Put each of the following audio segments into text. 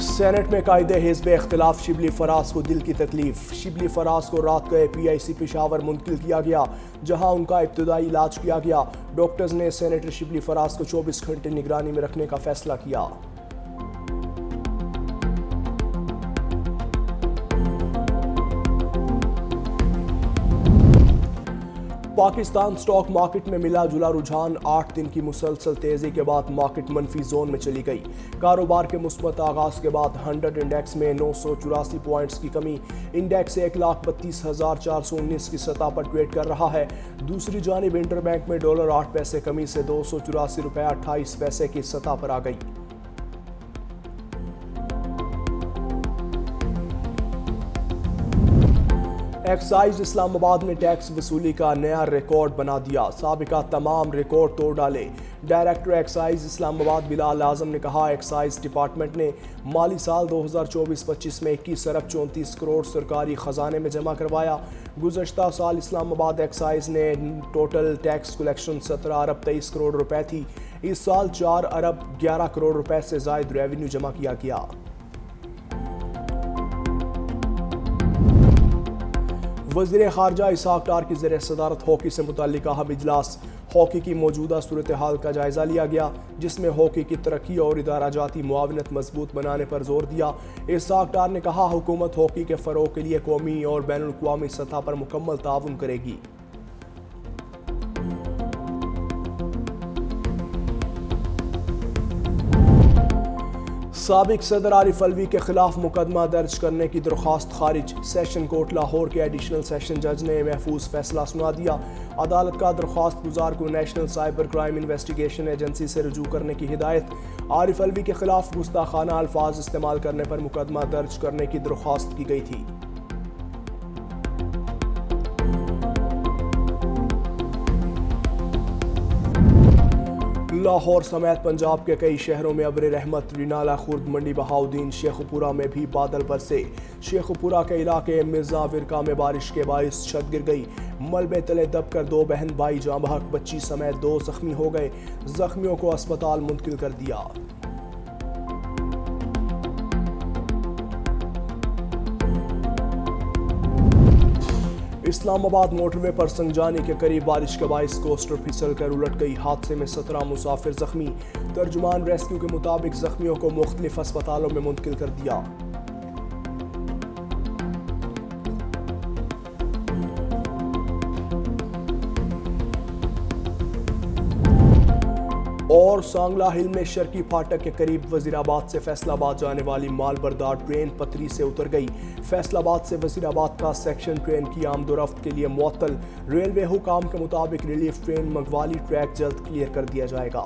Senate में कायदे हिज़्ब इख्तिलाफ शिबली फराज को दिल की तकलीफ। शिबली फराज को रात को PIC पेशावर मुंतकिल किया गया, जहां उनका इब्तदाई इलाज किया गया। डॉक्टर्स ने सेनेटर शिबली फराज को 24 घंटे निगरानी में रखने का फैसला किया। पाकिस्तान स्टॉक मार्केट में मिला जुला रुझान। 8 दिन की मुसलसल तेजी के बाद मार्केट मनफी जोन में चली गई। कारोबार के मुस्बत आगाज के बाद 100 इंडेक्स में 984 पॉइंट्स की कमी। इंडेक्स 1,32,419 की सतह पर ट्रेड कर रहा है। दूसरी जानिब इंटरबैंक में $8 कमी से $284.28 की सतह पर आ गई। एक्साइज इस्लामाबाद ने टैक्स वसूली का नया रिकॉर्ड बना दिया। साबिका तमाम रिकॉर्ड तोड़ डाले। डायरेक्टर एक्साइज इस्लामाबाद बिलाल आजम ने कहा, एक्साइज डिपार्टमेंट ने माली साल 2024-25 में 21 अरब 34 करोड़ सरकारी खजाने में जमा करवाया। गुज़श्ता साल इस्लामाबाद एक्साइज ने टोटल टैक्स कलेक्शन 17 अरब 23 करोड़ रुपए थी। इस साल 4 अरब 11 करोड़ रुपए से ज़ायद रेवेन्यू जमा किया गया। वज़ीर ख़ारजा इसहाक़ डार की ज़ेर सदारत हॉकी से मुतल्लिक़ अहम इजलास। हॉकी की मौजूदा सूरत हाल का जायज़ा लिया गया, जिसमें हॉकी की तरक्की और इदारा जाती मुआवनत मजबूत बनाने पर जोर दिया। इसहाक़ डार ने कहा, हुकूमत हॉकी के फ़रोग़ के लिए कौमी और बैनुल अक़वामी सतह पर मुकम्मल ताउन करेगी। साबिक सदर आरिफ अलवी के खिलाफ मुकदमा दर्ज करने की दरख्वास्त खारिज। सेशन कोर्ट लाहौर के एडिशनल सेशन जज ने महफूज फैसला सुना दिया। अदालत का दरख्वास्त गुजार को national cyber crime investigation agency से रजू करने की हिदायत। आरिफ अलवी के खिलाफ गुस्ताखाना अल्फाज इस्तेमाल करने पर मुकदमा दर्ज करने की दरख्वास्त की गई थी। लाहौर समेत पंजाब के कई शहरों में अब्र रहमत। रिनाला, खुर्द, मंडी बहाउद्दीन, शेखुपुरा में भी बादल बरसे। शेखुपुरा के इलाके मिर्जा विरका में बारिश के बाइस छत गिर गई। मलबे तले दबकर 2 बहन भाई जाँ बहक, बच्ची समेत 2 जख्मी हो गए। जख्मियों को अस्पताल मुंतकिल कर दिया। इस्लामाबाद मोटरवे पर संजानी के करीब बारिश के बाइस कोस्टर फिसल कर उलट गई। हादसे में 17 मुसाफिर जख्मी। तर्जुमान रेस्क्यू के मुताबिक जख्मियों को मुख्तलिफ अस्पतालों में मुंतकिल कर दिया। और सांगला हिल में शर्की फाटक के करीब वजीराबाद से फैसलाबाद जाने वाली मालबरदार ट्रेन पटरी से उतर गई। फैसलाबाद से वजीराबाद का सेक्शन ट्रेन की आमदोरफ्त के लिए मुअत्तल। रेलवे हुकाम के मुताबिक रिलीफ ट्रेन मगवाली ट्रैक जल्द क्लियर कर दिया जाएगा।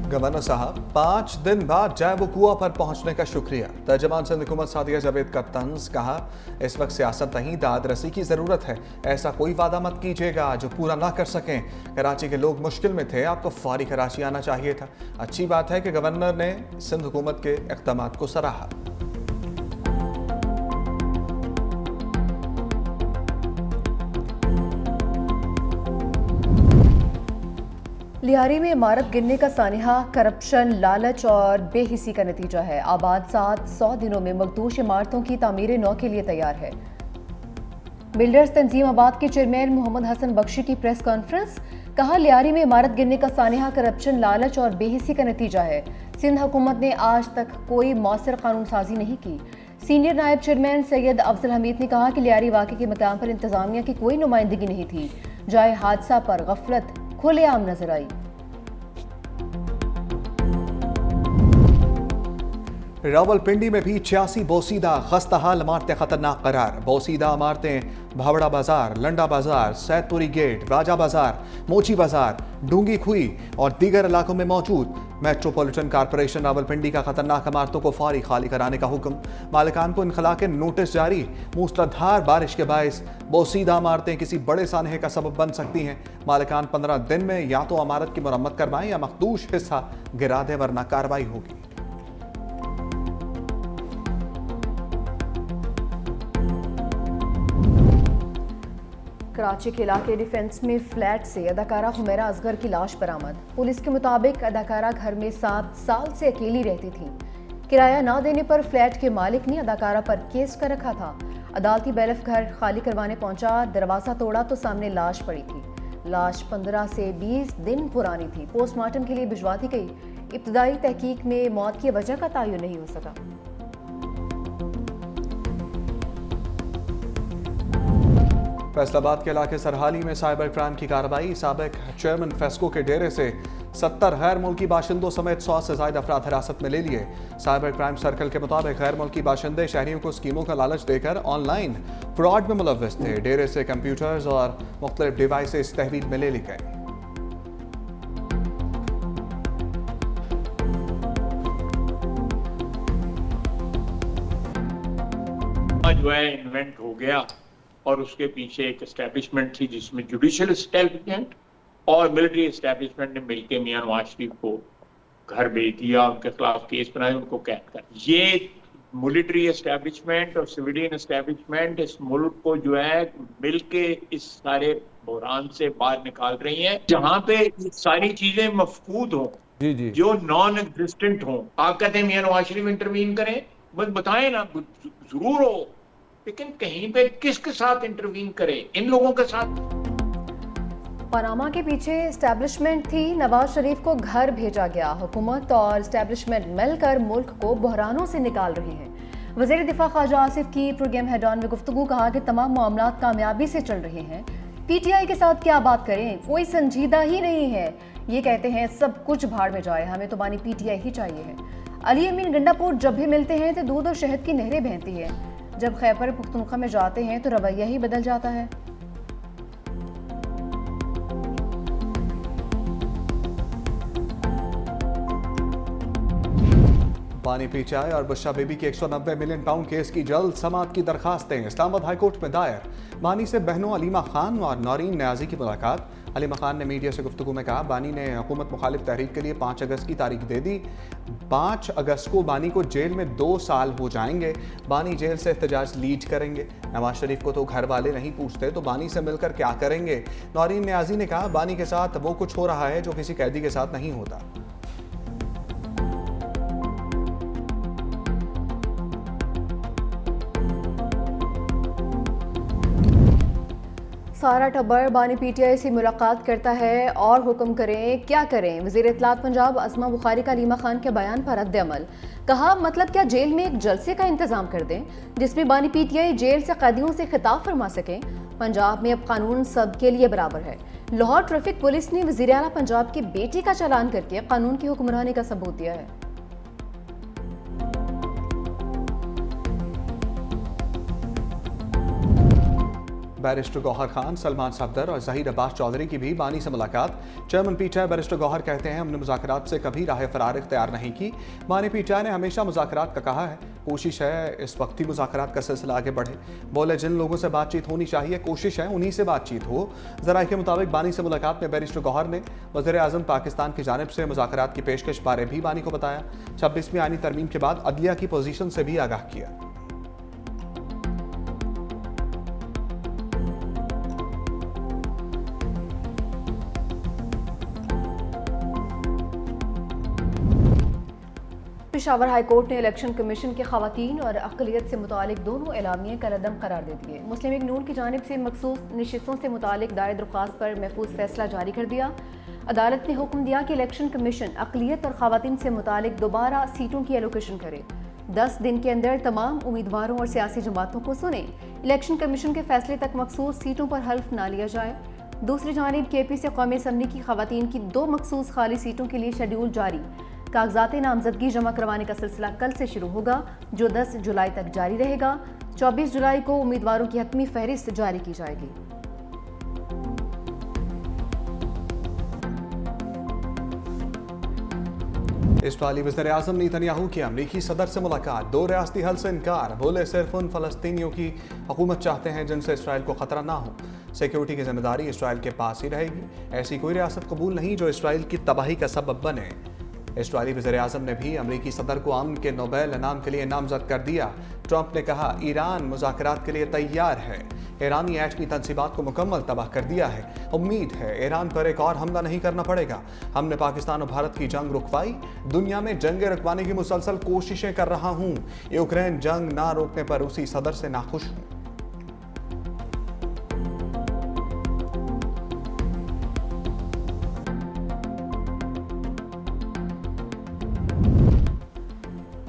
गवर्नर साहब, 5 दिन बाद जय वकुआ पर पहुंचने का शुक्रिया। तर्जमान सिंध हुकूमत सादिया जावेद का तंज। कहा, इस वक्त सियासत नहीं, दाद रसी की जरूरत है। ऐसा कोई वादा मत कीजिएगा जो पूरा ना कर सकें। कराची के लोग मुश्किल में थे, आपको फौरी कराची आना चाहिए था। अच्छी बात है कि गवर्नर ने सिंध हुकूमत के इक़दामात को सराहा। लियारी में इमारत गिरने का सानिहा करप्शन, लालच और बेहिसी का नतीजा है। आबाद 100 दिनों में मखदूश इमारतों की तामीर नौ के लिए तैयार है। बिल्डर्स तंजीम आबाद के चेयरमैन मोहम्मद हसन बख्शी की प्रेस कॉन्फ्रेंस। कहा, लियारी में इमारत गिरने का सानिहा करप्शन, लालच और बेहिसी का नतीजा है। सिंध हुकूमत ने आज तक कोई मौसर कानून साजी नहीं की। सीनियर नायब चेयरमैन सैयद अफजल हमीद ने कहा कि लियारी वाक़े के मकाम पर इंतजामिया की कोई नुमाइंदगी नहीं थी। जाए हादसा पर गफलत खुलेआम नजर आई। रावलपिंडी में भी 86 बोसीदा खस्ताहाल इमारतें खतरनाक करार। बोसीदा इमारतें भावड़ा बाजार, लंडा बाजार, सैदपुरी गेट, राजा बाजार, मोची बाजार, डूंगी खुई और दीगर इलाकों में मौजूद। मेट्रोपॉलिटन कॉरपोरेशन रावलपिंडी का खतरनाक इमारतों को फौरी खाली कराने का हुक्म। मालिकान को इनखला के नोटिस जारी। मूसलाधार बारिश के बायस बोसीदा इमारतें किसी बड़े सानहे का सबब बन सकती हैं। मालिकान 15 दिन में या तो इमारत की मरम्मत करवाएं या मखदूश हिस्सा गिरा दें, वरना कार्रवाई होगी। कराची के इलाके डिफेंस में फ्लैट से अदाकारा हुमैरा असगर की लाश बरामद। पुलिस के मुताबिक अदाकारा घर में 7 साल से अकेली रहती थी। किराया ना देने पर फ्लैट के मालिक ने अदाकारा पर केस कर रखा था। अदालती बैरफ घर खाली करवाने पहुंचा, दरवाजा तोड़ा तो सामने लाश पड़ी थी। लाश 15 से 20 दिन पुरानी थी। पोस्टमार्टम के लिए भिजवा दी गई। इब्तदाई तहकीक में मौत की वजह का तयन नहीं हो सका। फैसलाबाद के इलाके सरहाली में साइबर क्राइम की कार्रवाई। साबिक चेयरमैन फेस्को के डेरे से 70 गैर मुल्की बाशिंदों समेत 100 से ज्यादा अफराद हिरासत में ले लिए। साइबर क्राइम सर्कल के मुताबिक गैर मुल्की बाशिंदे शहरियों को स्कीमों का लालच देकर ऑनलाइन फ्रॉड में मुलव्वस थे। डेरे से कंप्यूटर्स और मुख्तलिफ डिवाइसेस तहवील में ले ली गए। जो है इन्वेंट हो गया और उसके पीछे एक एस्टेब्लिशमेंट थी जिसमें जुडिशियल एस्टेब्लिशमेंट और मिलिट्री एस्टेब्लिशमेंट ने मिलकर मियां नवाज शरीफ को घर भेज दिया, उनके खिलाफ केस बनाए, उनको कैद कर। ये मिलिट्री एस्टेब्लिशमेंट और सिविलियन एस्टेब्लिशमेंट इस मुल्क को जो है मिलके इस सारे बहरान से बाहर निकाल रही हैं, जहां पे सारी चीजें मफकूद हों, जो नॉन एग्जिस्टेंट हों। आप कहते हैं मियां नवाज शरीफ इंटरवीन करें, बस बताएं ना, जरूर हो, लेकिन कहीं पे किसके साथ इंटरवीन करें? इन लोगों के साथ। पनामा के पीछे एस्टेब्लिशमेंट थी। नवाज शरीफ को घर भेजा गया। हुकूमत और एस्टेब्लिशमेंट मिलकर मुल्क को बहरानों से निकाल रही हैं। वज़ीर दिफा ख्वाजा आसिफ की प्रोग्राम हेड-ऑन में गुफ्तगू, कहा कि तमाम मामला कामयाबी से चल रहे हैं। पीटीआई के साथ क्या बात करें, कोई संजीदा ही नहीं है। ये कहते हैं सब कुछ भाड़ में जाए, हमें तो बानी पीटीआई ही चाहिए है। अली अमीन गंडापुर जब भी मिलते हैं तो दूध और शहद की नहरें बहती हैं। जब खैबर पुख्तनख्वा में जाते हैं तो रवैया ही बदल जाता है। पानी पी चाय और बुशा बेबी के 190 मिलियन पाउंड केस की जल्द समाअत की दरखास्तें इस्लामाबाद हाईकोर्ट में दायर। बानी से बहनों अलीमा खान और नौरीन न्याजी की मुलाकात। अलीमा खान ने मीडिया से गुफ्तगू में कहा, बानी ने हुकूमत मुखालिफ तहरीक के लिए 5 अगस्त की तारीख दे दी। 5 अगस्त को बानी को जेल में 2 साल हो जाएंगे। बानी जेल से एहतजाज लीड करेंगे। नवाज शरीफ को तो घर वाले नहीं पूछते, तो बानी से मिलकर क्या करेंगे? नौरीन न्याजी ने कहा, बानी के साथ वो कुछ हो रहा है जो किसी कैदी के साथ नहीं होता। सारा टब्बर बानी पीटीआई से मुलाकात करता है और हुक्म करें क्या करें। वज़ीर इत्तलात पंजाब अस्मा बुखारी का अलीमा खान के बयान पर रद्द अमल। कहा, मतलब क्या जेल में एक जलसे का इंतजाम कर दें जिसमें बानी पीटीआई जेल से कैदियों से खिताब फरमा सकें। पंजाब में अब कानून सबके लिए बराबर है। लाहौर ट्रैफिक पुलिस ने वज़ीर आला पंजाब की बेटी का चालान करके कानून की हुक्मरानी का सबूत दिया है। बैरिस्टर गौहर खान, सलमान सफदर और जहीर अब्बास चौधरी की भी बानी से मुलाकात। चेयरमैन पीटीआई बैरिस्टर गौहर कहते हैं, हमने मुज़ाकरात से कभी राह फरार इख्तियार नहीं की। बानी पीटीआई ने हमेशा मुज़ाकरात का कहा है। कोशिश है इस वक्त ही मुज़ाकरात का सिलसिला आगे बढ़े। बोले, जिन लोगों से बातचीत होनी चाहिए, कोशिश है उन्हीं से बातचीत हो। ज़राए के मुताबिक बानी से मुलाकात में बैरिस्टर गौहर ने वज़ीर आज़म पाकिस्तान की जानिब से मुज़ाकरात की पेशकश बारे भी बानी को बताया। 26वीं आईनी तरमीम के बाद अदलिया की पोजीशन से भी आगाह किया। पेशावर हाईकोर्ट ने इलेक्शन कमीशन के खवातीन और अक़लियत से मुतालिक दोनों एलामिये कलअदम करार दे दिए। मुस्लिम लीग नून की जानिब से मखसूस नशिस्तों से मुतालिक दायर दरख्वास्त पर महफूज फैसला जारी कर दिया। अदालत ने हुक्म दिया कि इलेक्शन कमीशन अक़लियत और खवातीन से मुतालिक दोबारा सीटों की एलोकेशन करे। 10 दिन के अंदर तमाम उम्मीदवारों और सियासी जमातों को सुने। इलेक्शन कमीशन के फैसले तक मखसूस सीटों पर हल्फ ना लिया जाए। दूसरी जानिब केपी से कौमी असम्बली की खवातीन की 2 मखसूस खाली सीटों के लिए शेड्यूल जारी। कागजात नामजदगी जमा करवाने का सिलसिला कल से शुरू होगा, जो 10 जुलाई तक जारी रहेगा। 24 जुलाई को उम्मीदवारों की हतमी फहरिस्त जारी की जाएगी। इस्राईली वज़ीर-ए-आज़म नेतन्याहू की अमरीकी सदर से मुलाकात। 2 रियासती हल से इनकार। बोले, सिर्फ उन फ़लस्तीनियों की हुकूमत चाहते हैं जिनसे इसराइल को ख़तरा ना हो। सिक्योरिटी की जिम्मेदारी इसराइल के पास ही रहेगी। ऐसी कोई रियासत कबूल नहीं जो इसराइल की तबाही का सबब बने। इस्राईली वज़ीर-ए-आज़म ने भी अमरीकी सदर को अमन के नोबेल इनाम के लिए नामजद कर दिया। ट्रंप ने कहा ईरान मुज़ाकरात के लिए तैयार है। ईरानी एटमी तंसीबात को मुकम्मल तबाह कर दिया है। उम्मीद है ईरान पर एक और हमला नहीं करना पड़ेगा। हमने पाकिस्तान और भारत की जंग रुकवाई। दुनिया में जंगें रुकवाने की मुसलसल कोशिशें कर रहा हूँ। यूक्रेन जंग ना रोकने पर रूसी सदर से नाखुश हूँ।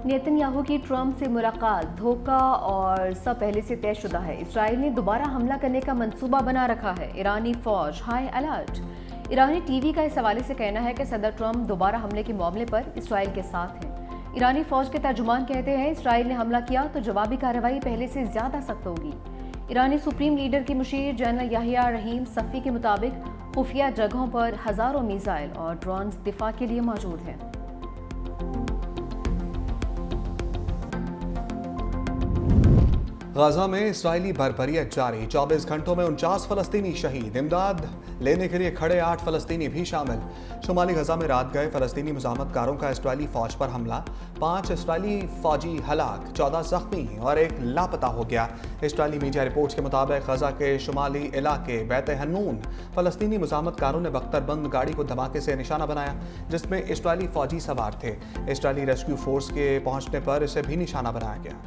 नेतन्याहू की ट्रंप से मुलाकात धोखा और सब पहले से तयशुदा है। इसराइल ने दोबारा हमला करने का मंसूबा बना रखा है। ईरानी फौज हाई अलर्ट। ईरानी टीवी का इस हवाले से कहना है कि सदर ट्रंप दोबारा हमले के मामले पर इसराइल के साथ हैं। ईरानी फौज के तर्जुमान कहते हैं इसराइल ने हमला किया तो जवाबी कार्रवाई पहले से ज्यादा सख्त होगी। ईरानी सुप्रीम लीडर की मुशीर जनरल याहिया रहीम सफ़ी के मुताबिक खुफिया जगहों पर हजारों मिसाइल और ड्रोन्स दिफा के लिए मौजूद हैं। गाजा में इसराइली बर्बरियत जारी। 24 घंटों में 49 फलस्तीनी शहीद। इमदाद लेने के लिए खड़े 8 फलस्तीनी भी शामिल। शुमाली गजा में रात गए फलस्तीनी मुजाहमतकारों का इसराइली फौज पर हमला। 5 इसराइली फौजी हलाक, 14 जख्मी और 1 लापता हो गया। इसराइली मीडिया रिपोर्ट्स के मुताबिक गजा के शुमाली इलाके बैत हन्नून फलस्तीनी मुजाहमतकारों ने बख्तरबंद गाड़ी को धमाके से निशाना बनाया जिसमें इसराइली फौजी सवार थे। इसराइली रेस्क्यू फोर्स के पहुंचने पर इसे भी निशाना बनाया गया।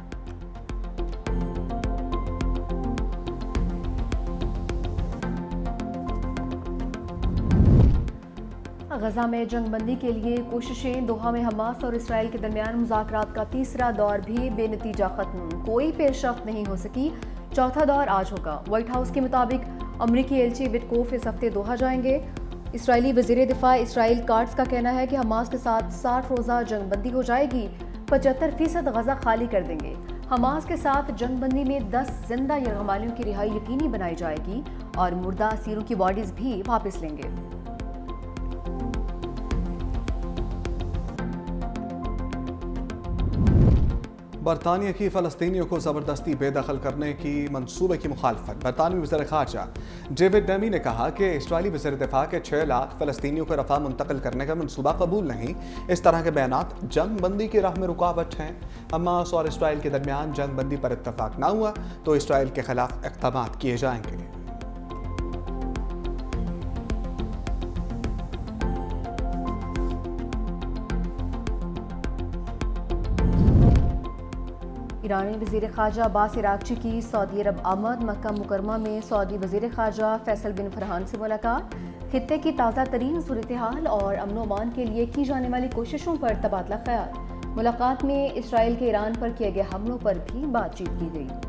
गजा में जंगबंदी के लिए कोशिशें। दोहा में हमास और इसराइल के दरमियान मुज़ाकरात का तीसरा दौर भी बेनतीजा खत्म। कोई पेशरफ्त नहीं हो सकी। चौथा दौर आज होगा। व्हाइट हाउस के मुताबिक अमरीकी एलची विटकोफ इस हफ्ते दोहा जाएंगे। इसराइली वज़ीर दिफा इसराइल कार्ड्स का कहना है कि हमास के साथ 60 रोज़ा जंगबंदी हो जाएगी। 75% गजा खाली कर देंगे। हमास के साथ जंगबंदी में 10 जिंदा यरगमालियों की रिहाई यकीनी बनाई जाएगी और मुर्दा असीरों की बॉडीज भी वापस लेंगे। बरतानिया की फ़लस्तीनियों को ज़बरदस्ती बेदखल करने की मंसूबे की मुखालफत। बरतानवी वज़ीर ख़ारजा डेविड डेमी ने कहा कि इसराइली वज़ीर दिफा के 6 लाख फ़लस्तीनियों को रफ़ा मुंतकिल करने का मंसूबा कबूल नहीं। इस तरह के बयानात जंग बंदी की राह में रुकावट हैं। हमास और इसराइल के दरमियान जंग बंदी पर इत्तफाक न हुआ तो इसराइल के खिलाफ इक़दामात किए जाएंगे। ईरानी वज़ीर ख़ारजा अब्बास इराक़ची की सऊदी अरब आमद। मक्का मुकरमा में सऊदी वज़ीर ख़ारजा फैसल बिन फरहान से मुलाकात। खित्ते की ताज़ा तरीन सूरत हाल और अमन व अमान के लिए की जाने वाली कोशिशों पर तबादला ख्याल। मुलाकात में इसराइल के ईरान पर किए गए हमलों पर भी बातचीत की गई।